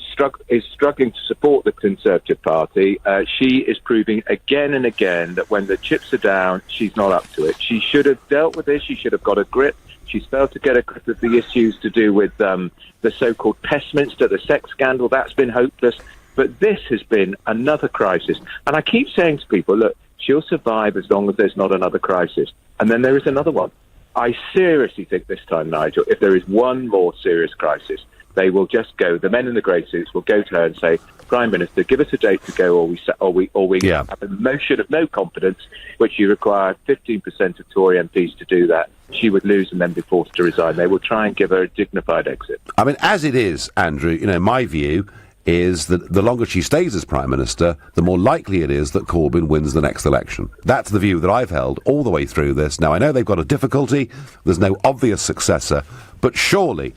C: is struggling to support the Conservative Party, she is proving again and again that when the chips are down, she's not up to it. She should have dealt with this. She should have got a grip. She's failed to get a grip of the issues to do with the so-called Pestminster, the sex scandal. That's been hopeless. But this has been another crisis. And I keep saying to people, look, She'll survive as long as there's not another crisis. And then there is another one. I seriously think this time, Nigel, if there is one more serious crisis, they will just go, the men in the grey suits will go to her and say, Prime Minister, give us a date to go, or we have a motion of no confidence, which you require 15% of Tory MPs to do that. She would lose and then be forced to resign. They will try and give her a dignified exit.
A: I mean, as it is, Andrew, my view is that the longer she stays as Prime Minister, the more likely it is that Corbyn wins the next election. That's the view that I've held all the way through this. Now, I know they've got a difficulty. There's no obvious successor. But surely,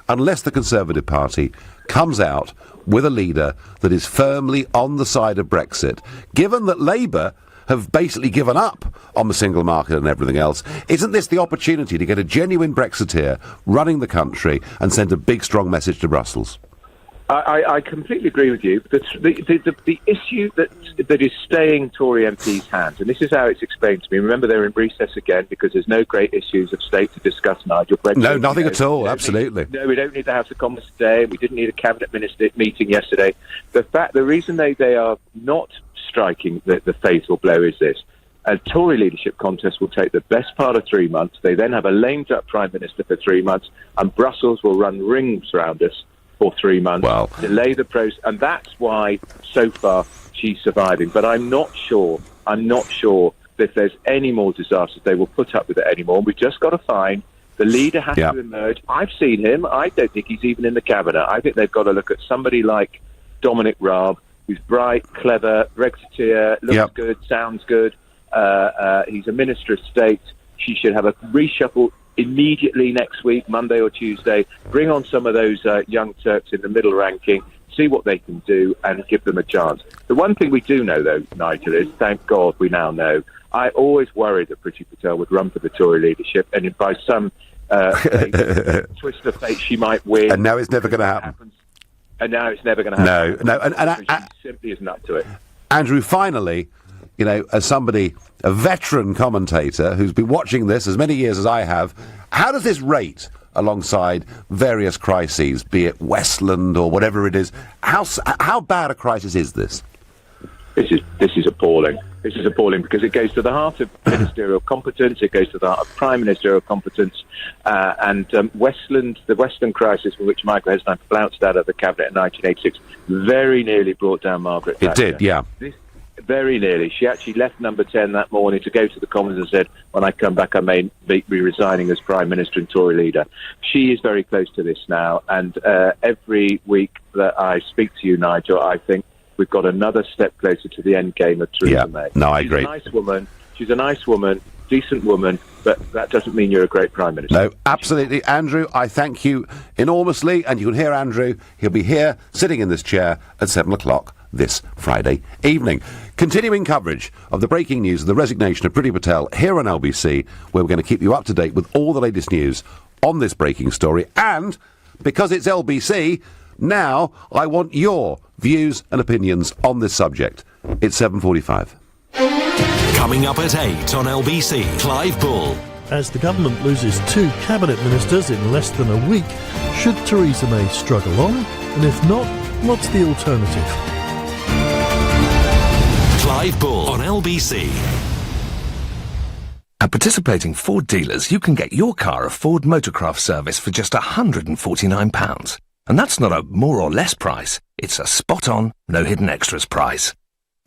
A: unless the Conservative Party comes out with a leader that is firmly on the side of Brexit, given that Labour have basically given up on the single market and everything else, isn't this the opportunity to get a genuine Brexiteer running the country and send a big, strong message to Brussels?
C: I completely agree with you. The issue that is staying Tory MPs' hands, and this is how it's explained to me. Remember, they're in recess again because there's no great issues of state to discuss, Nigel. Brexit,
A: no, nothing at all, absolutely.
C: We don't need the House of Commons today. We didn't need a cabinet minister meeting yesterday. The reason they are not striking the fatal blow is this. A Tory leadership contest will take the best part of 3 months. They then have a lame-duck Prime Minister for 3 months, and Brussels will run rings around us for 3 months, delay the process, and that's why, so far, she's surviving. But I'm not sure that if there's any more disasters, they will put up with it anymore. We've just got to find the leader has to emerge. I've seen him. I don't think he's even in the cabinet. I think they've got to look at somebody like Dominic Raab, who's bright, clever, Brexiteer, looks good, sounds good. He's a Minister of State. She should have a reshuffle immediately next week, Monday or Tuesday. Bring on some of those young Turks in the middle ranking, see what they can do, and give them a chance. The one thing we do know, though, Nigel, is, thank God we now know, I always worried that Priti Patel would run for the Tory leadership, and if by some twist of fate she might win.
A: And now it's never going to happen.
C: And now it's never going to happen.
A: No, and
C: she simply isn't up to it.
A: Andrew, finally, as somebody, a veteran commentator who's been watching this as many years as I have, how does this rate alongside various crises, be it Westland or whatever it is? How bad a crisis is this?
C: This is appalling. This is appalling because it goes to the heart of ministerial competence, it goes to the heart of prime ministerial competence, and Westland, the Westland crisis, for which Michael Heseltine flounced out of the cabinet in 1986, very nearly brought down Margaret Thatcher.
A: It did, yeah.
C: Very nearly. She actually left Number 10 that morning to go to the Commons and said, when I come back I may be resigning as Prime Minister and Tory leader. She is very close to this now, and every week that I speak to you, Nigel, I think we've got another step closer to the end game of Theresa May.
A: No, I agree.
C: She's a nice woman, decent woman, but that doesn't mean you're a great Prime Minister.
A: No, absolutely. Andrew, I thank you enormously, and you can hear Andrew. He'll be here, sitting in this chair at 7 o'clock this Friday evening. Continuing coverage of the breaking news of the resignation of Priti Patel here on LBC, where we're going to keep you up to date with all the latest news on this breaking story. And because it's LBC, now I want your views and opinions on this subject. It's 7:45.
L: Coming up at 8 on LBC, Clive Bull.
D: As the government loses 2 cabinet ministers in less than a week, should Theresa May struggle on? And if not, what's the alternative?
L: Clive Bull on LBC.
E: At participating Ford dealers, you can get your car a Ford Motorcraft service for just £149. And that's not a more or less price, it's a spot-on, no hidden extras price.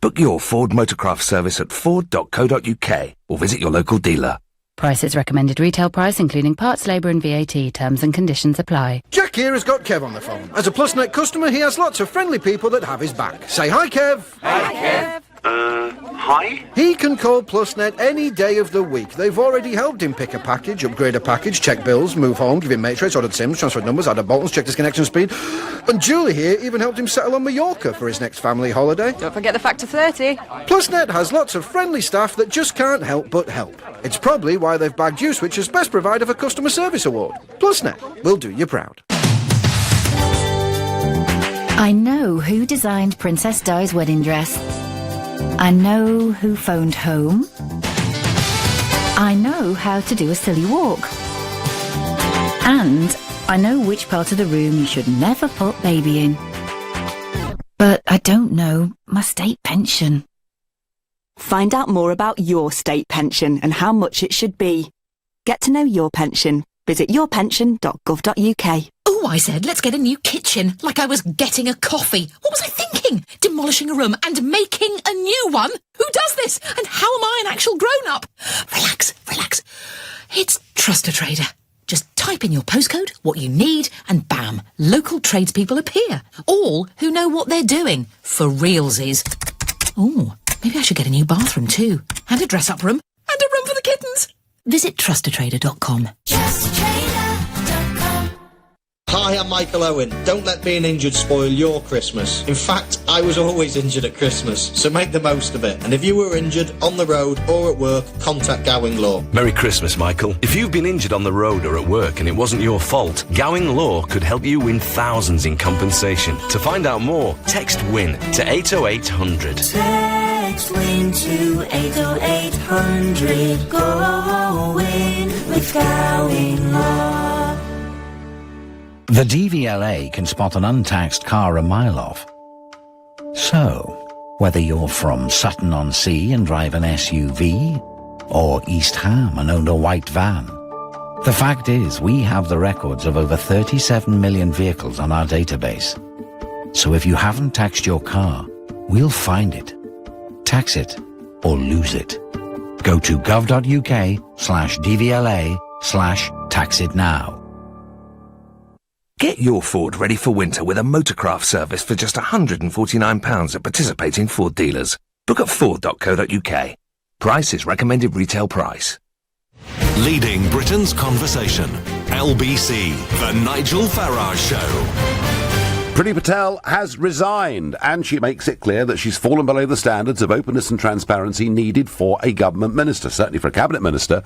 E: Book your Ford Motorcraft service at ford.co.uk or visit your local dealer.
F: Prices recommended retail price including parts, labour and VAT. Terms and conditions apply.
X: Jack here has got Kev on the phone. As a PlusNet customer, he has lots of friendly people that have his back. Say hi, Kev.
Y: Hi, Kev. Hi?
X: He can call PlusNet any day of the week. They've already helped him pick a package, upgrade a package, check bills, move home, give him matrix, ordered SIMs, transferred numbers, added buttons, checked his connection speed. And Julie here even helped him settle on Mallorca for his next family holiday.
Z: Don't forget the factor 30.
X: PlusNet has lots of friendly staff that just can't help but help. It's probably why they've bagged Uswitch's Best Provider for Customer Service Award. PlusNet will do you proud.
I: I know who designed Princess Di's wedding dress. I know who phoned home. I know how to do a silly walk. And I know which part of the room you should never put baby in. But I don't know my state pension.
K: Find out more about your state pension and how much it should be. Get to know your pension. Visit yourpension.gov.uk.
G: Oh, I said, let's get a new kitchen, like I was getting a coffee. What was I thinking? Demolishing a room and making a new one? Who does this? And how am I an actual grown-up? Relax, relax. It's Trust a Trader. Just type in your postcode, what you need, and bam, local tradespeople appear. All who know what they're doing. For realsies. Oh, maybe I should get a new bathroom too. And a dress-up room. And a room for the kittens. Visit trustatrader.com.
H: Hi, I'm Michael Owen. Don't let being injured spoil your Christmas. In fact, I was always injured at Christmas, so make the most of it. And if you were injured on the road or at work, contact Gowing Law.
E: Merry Christmas, Michael. If you've been injured on the road or at work and it wasn't your fault, Gowing Law could help you win thousands in compensation. To find out more, text WIN to 80800.
J: Text WIN to 80800. Go win with Gowing Law.
M: The DVLA can spot an untaxed car a mile off. So, whether you're from Sutton-on-Sea and drive an SUV, or East Ham and own a white van, the fact is we have the records of over 37 million vehicles on our database. So if you haven't taxed your car, we'll find it. Tax it or lose it. Go to gov.uk/DVLA/taxitnow.
E: Get your Ford ready for winter with a motorcraft service for just £149 at participating Ford dealers. Book at ford.co.uk. Price is recommended retail price.
L: Leading Britain's conversation. LBC, The Nigel Farage Show.
A: Priti Patel has resigned, and she makes it clear that she's fallen below the standards of openness and transparency needed for a government minister, certainly for a cabinet minister.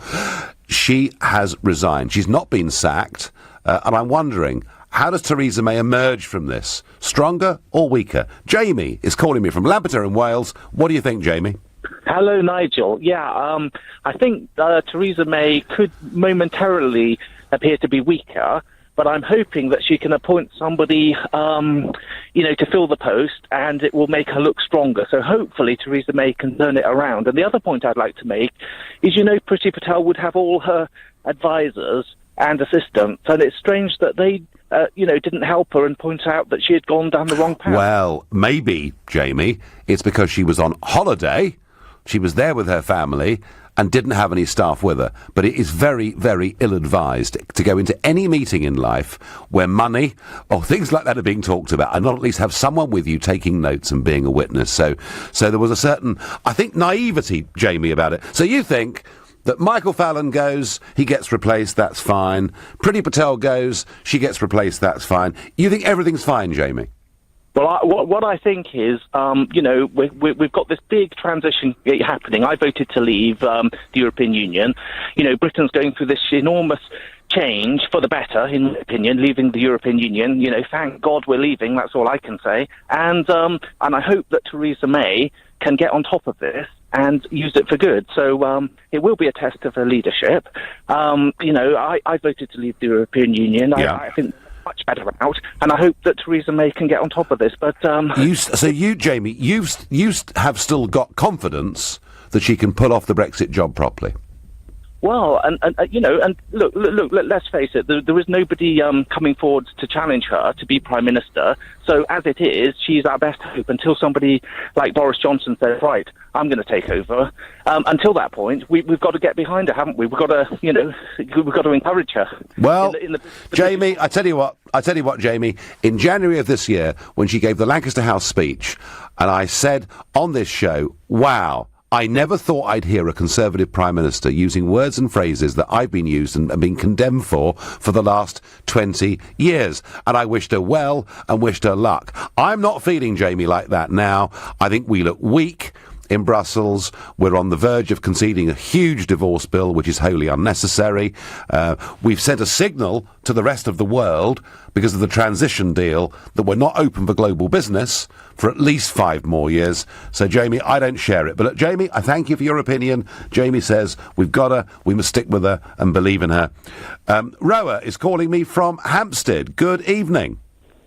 A: She has resigned. She's not been sacked, and I'm wondering, how does Theresa May emerge from this? Stronger or weaker? Jamie is calling me from Lampeter in Wales. What do you think, Jamie?
N: Hello, Nigel. Yeah, I think Theresa May could momentarily appear to be weaker, but I'm hoping that she can appoint somebody, to fill the post, and it will make her look stronger. So hopefully Theresa May can turn it around. And the other point I'd like to make is, Priti Patel would have all her advisors and assistants, and it's strange that they, didn't help her and point out that she had gone down the wrong path.
A: Well, maybe, Jamie, it's because she was on holiday, she was there with her family, and didn't have any staff with her. But it is very, very ill-advised to go into any meeting in life where money or things like that are being talked about, and not at least have someone with you taking notes and being a witness. So there was a certain, I think, naivety, Jamie, about it. So you think that Michael Fallon goes, he gets replaced, that's fine. Priti Patel goes, she gets replaced, that's fine. You think everything's fine, Jamie?
N: Well, what I think is, we've got this big transition happening. I voted to leave the European Union. Britain's going through this enormous change for the better, in my opinion, leaving the European Union. Thank God we're leaving, that's all I can say. And I hope that Theresa May can get on top of this and use it for good. So it will be a test of her leadership. I voted to leave the European Union.
A: Yeah.
N: I think much better out, and I hope that Theresa May can get on top of this. But
A: Jamie, you have still got confidence that she can pull off the Brexit job properly.
N: Well, and look, let's face it, there is nobody coming forward to challenge her to be Prime Minister. So as it is, she's our best hope until somebody like Boris Johnson says, right, I'm going to take over. Until that point, we've got to get behind her, haven't we? We've got to, we've got to encourage her.
A: Well, Jamie, I tell you what, Jamie, in January of this year, when she gave the Lancaster House speech, and I said on this show, wow, I never thought I'd hear a Conservative Prime Minister using words and phrases that I've been used and been condemned for the last 20 years. And I wished her well and wished her luck. I'm not feeling, Jamie, like that now. I think we look weak in Brussels. We're on the verge of conceding a huge divorce bill, which is wholly unnecessary. We've sent a signal to the rest of the world because of the transition deal that we're not open for global business for at least 5 more years. So, Jamie, I don't share it. But, look, Jamie, I thank you for your opinion. Jamie says we've got her, we must stick with her and believe in her. Roa is calling me from Hampstead. Good evening.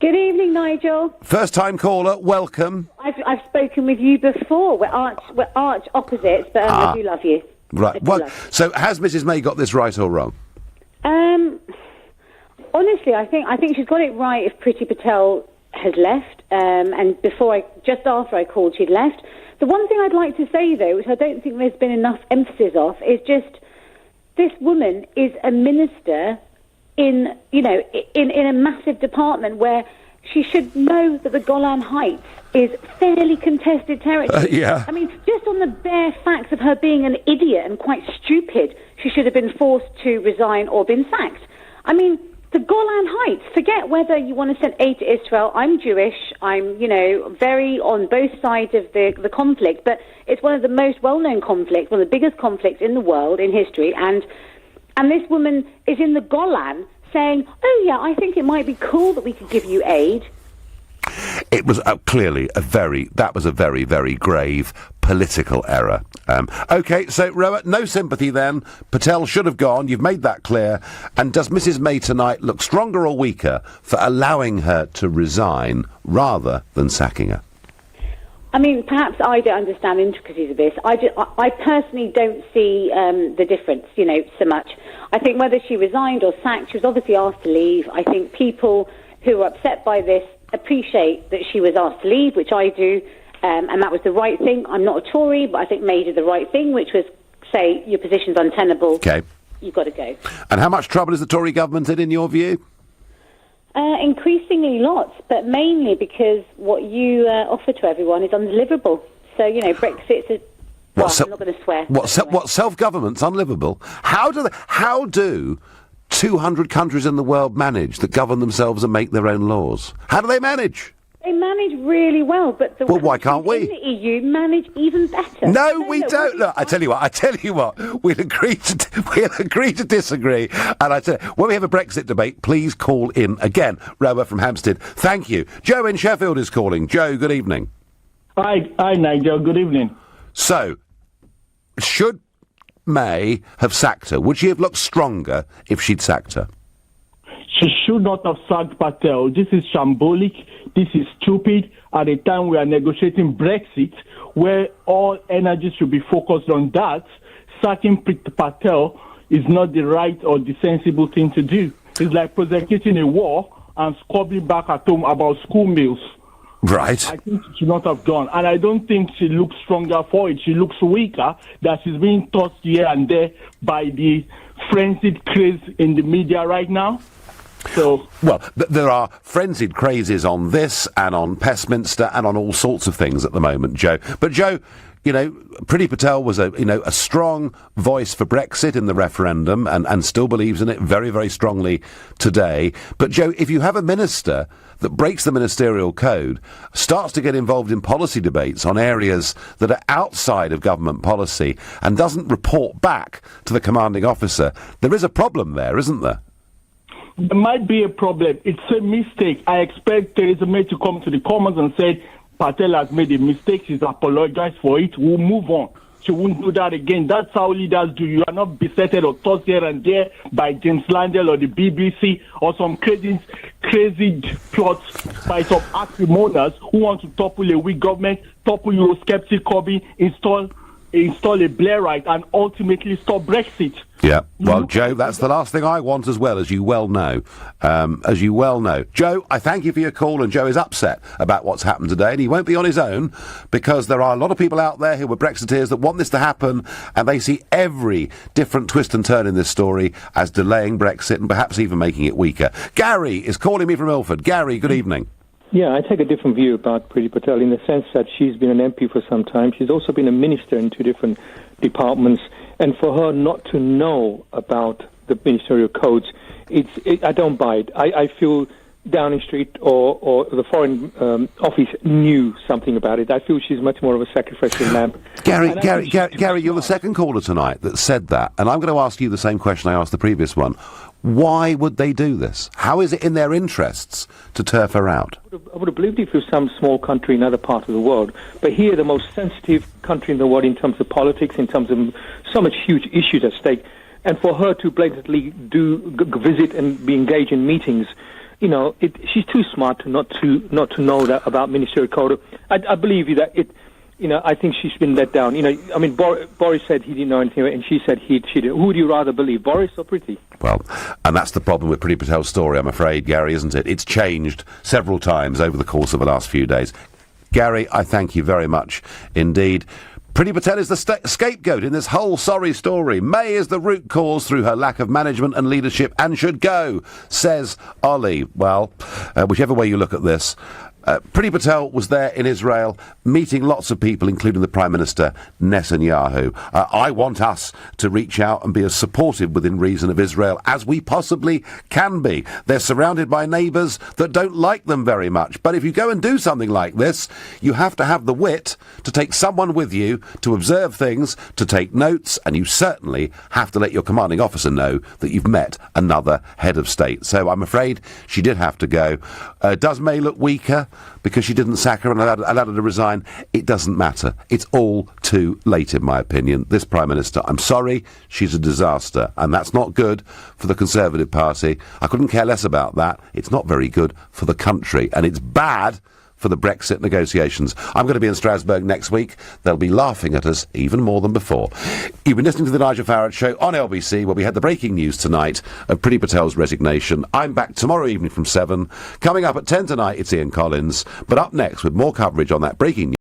O: Good evening, Nigel.
A: First-time caller, welcome.
O: I've spoken with you before. We're arch opposites, but I do love you.
A: Right. Well, so has Mrs May got this right or wrong?
O: Honestly, I think she's got it right if Priti Patel has left, and just after I called, she'd left. The one thing I'd like to say, though, which I don't think there's been enough emphasis of, is just this woman is a minister in a massive department where she should know that the Golan Heights is fairly contested territory.
A: Yeah.
O: I mean, just on the bare facts of her being an idiot and quite stupid, she should have been forced to resign or been sacked. I mean, the Golan Heights, forget whether you want to send aid to Israel. I'm Jewish. I'm, very on both sides of the conflict, but it's one of the most well-known conflicts, one of the biggest conflicts in the world, in history, and this woman is in the Golan saying, oh, yeah, I think it might be cool that we could give you aid.
A: It was clearly a very, very grave political error. OK, so, Roa, no sympathy then. Patel should have gone. You've made that clear. And does Mrs May tonight look stronger or weaker for allowing her to resign rather than sacking her?
O: I mean, perhaps I don't understand the intricacies of this. I personally don't see the difference, so much. I think whether she resigned or sacked, she was obviously asked to leave. I think people who are upset by this appreciate that she was asked to leave, which I do, and that was the right thing. I'm not a Tory, but I think May did the right thing, which was say, your position's untenable.
A: Okay.
O: You've got to go.
A: And how much trouble is the Tory government in your view?
O: Increasingly lots, but mainly because what you offer to everyone is undeliverable. So, Brexit's I'm not going to swear.
A: What self-government's unlivable? How do 200 countries in the world manage that govern themselves and make their own laws? How do they manage?
O: They manage really well, but the
A: why can't we?
O: In the EU manage even better.
A: No, we don't. Look, I tell you what. We'll agree to disagree. And I tell you, when we have a Brexit debate, please call in again. Roa from Hampstead, thank you. Joe in Sheffield is calling. Joe, good evening.
P: Hi, Nigel. Good evening.
A: So, should May have sacked her? Would she have looked stronger if she'd sacked her?
P: She should not have sacked Patel. This is shambolic. This is stupid. At a time we are negotiating Brexit, where all energy should be focused on that, sacking Priti Patel is not the right or the sensible thing to do. It's like prosecuting a war and squabbling back at home about school meals.
A: Right.
P: I think she should not have gone. And I don't think she looks stronger for it. She looks weaker, that she's being tossed here and there by the frenzied craze in the media right now. So,
A: well, there are frenzied crazes on this and on Pestminster and on all sorts of things at the moment, Joe. But, Joe, Priti Patel was a strong voice for Brexit in the referendum and still believes in it very, very strongly today. But, Joe, if you have a minister that breaks the ministerial code, starts to get involved in policy debates on areas that are outside of government policy and doesn't report back to the commanding officer, there is a problem there, isn't there?
P: There might be a problem. It's a mistake. I expect Theresa May to come to the Commons and say, Patel has made a mistake. She's apologized for it. We'll move on. She won't do that again. That's how leaders do. You are not besetted or tossed here and there by James Landell or the BBC or some crazy plots by some acrimonious who want to topple a weak government, topple Eurosceptic Corbyn, install a Blairite and ultimately stop Brexit.
A: Yeah, well, Joe, that's the last thing I want as well, as you well know. Joe, I thank you for your call, and Joe is upset about what's happened today, and he won't be on his own, because there are a lot of people out there who are Brexiteers that want this to happen, and they see every different twist and turn in this story as delaying Brexit and perhaps even making it weaker. Gary is calling me from Ilford. Gary, good evening.
Q: Yeah, I take a different view about Priti Patel in the sense that she's been an MP for some time. She's also been a minister in two different departments. And for her not to know about the ministerial codes, I don't buy it. I feel Downing Street or the Foreign Office knew something about it. I feel she's much more of a sacrificial lamb.
A: Gary, you're the second caller tonight that said that. And I'm going to ask you the same question I asked the previous one. Why would they do this? How is it in their interests to turf her out?
Q: I would have believed it for some small country in another part of the world. But here, the most sensitive country in the world in terms of politics, in terms of so much huge issues at stake, and for her to blatantly visit and be engaged in meetings you know, she's too smart to not to know that about ministerial code. I believe you that it. You know, I think she's been let down. You know, I mean, Boris said he didn't know anything, and she said she did. Who would you rather believe, Boris or Priti?
A: Well, and that's the problem with Priti Patel's story, I'm afraid, Gary, isn't it? It's changed several times over the course of the last few days. Gary, I thank you very much indeed. Priti Patel is the scapegoat in this whole sorry story. May is the root cause through her lack of management and leadership and should go, says Ollie. Well, whichever way you look at this, Priti Patel was there in Israel meeting lots of people, including the Prime Minister Netanyahu. I want us to reach out and be as supportive within reason of Israel as we possibly can be. They're surrounded by neighbours that don't like them very much. But if you go and do something like this, you have to have the wit to take someone with you to observe things, to take notes, and you certainly have to let your commanding officer know that you've met another head of state. So I'm afraid she did have to go. Does May look weaker because she didn't sack her and allowed her to resign? It doesn't matter. It's all too late, in my opinion. This Prime Minister, I'm sorry, she's a disaster, and that's not good for the Conservative Party. I couldn't care less about that. It's not very good for the country, and it's bad for the Brexit negotiations. I'm going to be in Strasbourg next week. They'll be laughing at us even more than before. You've been listening to the Nigel Farage Show on LBC, where we had the breaking news tonight of Priti Patel's resignation. I'm back tomorrow evening from 7. Coming up at 10 tonight, it's Ian Collins. But up next, with more coverage on that breaking news,